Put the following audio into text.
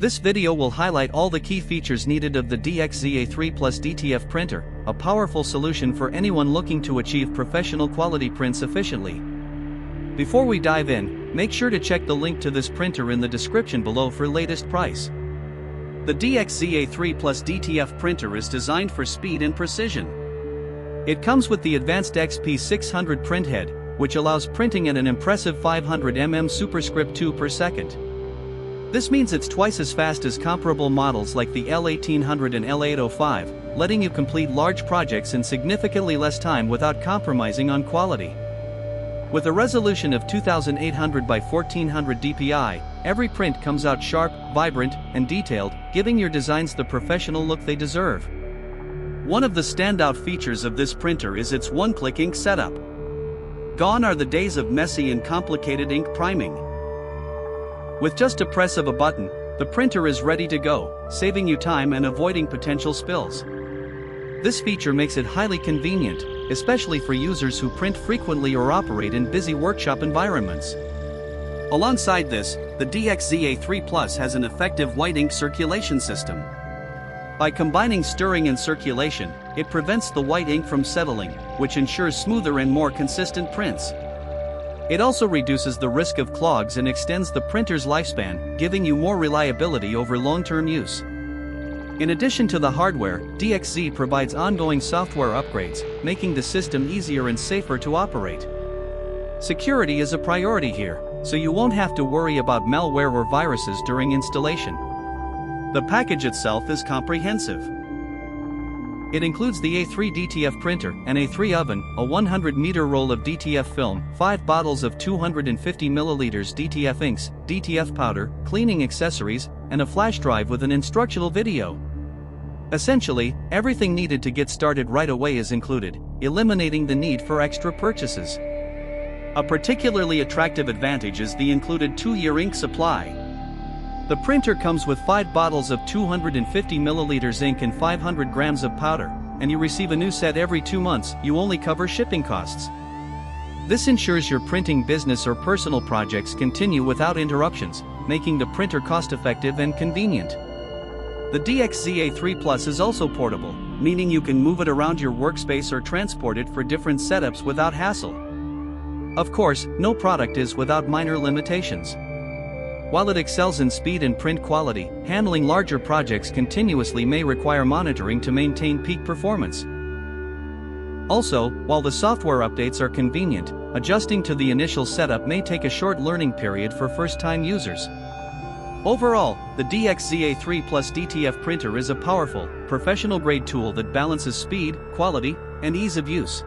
This video will highlight all the key features needed of the DXZ A3 Plus DTF printer, a powerful solution for anyone looking to achieve professional quality prints efficiently. Before we dive in, make sure to check the link to this printer in the description below for latest price. The DXZ A3 Plus DTF printer is designed for speed and precision. It comes with the advanced XP600 printhead, which allows printing at an impressive 500 mm superscript 2 per second. This means it's twice as fast as comparable models like the L1800 and L805, letting you complete large projects in significantly less time without compromising on quality. With a resolution of 2800 by 1400 dpi, every print comes out sharp, vibrant, and detailed, giving your designs the professional look they deserve. One of the standout features of this printer is its one-click ink setup. Gone are the days of messy and complicated ink priming. With just a press of a button, the printer is ready to go, saving you time and avoiding potential spills. This feature makes it highly convenient, especially for users who print frequently or operate in busy workshop environments. Alongside this, the DXZ A3 Plus has an effective white ink circulation system. By combining stirring and circulation, it prevents the white ink from settling, which ensures smoother and more consistent prints. It also reduces the risk of clogs and extends the printer's lifespan, giving you more reliability over long-term use. In addition to the hardware, DXZ provides ongoing software upgrades, making the system easier and safer to operate. Security is a priority here, so you won't have to worry about malware or viruses during installation. The package itself is comprehensive. It includes the A3 DTF printer, an A3 oven, a 100-meter roll of DTF film, 5 bottles of 250 ml DTF inks, DTF powder, cleaning accessories, and a flash drive with an instructional video. Essentially, everything needed to get started right away is included, eliminating the need for extra purchases. A particularly attractive advantage is the included 2-year ink supply. The printer comes with 5 bottles of 250 ml ink and 500 grams of powder, and you receive a new set every 2 months. You only cover shipping costs. This ensures your printing business or personal projects continue without interruptions, making the printer cost-effective and convenient. The DXZ A3 Plus is also portable, meaning you can move it around your workspace or transport it for different setups without hassle. Of course, no product is without minor limitations. While it excels in speed and print quality, handling larger projects continuously may require monitoring to maintain peak performance. Also, while the software updates are convenient, adjusting to the initial setup may take a short learning period for first-time users. Overall, the DXZ A3 Plus DTF printer is a powerful, professional-grade tool that balances speed, quality, and ease of use.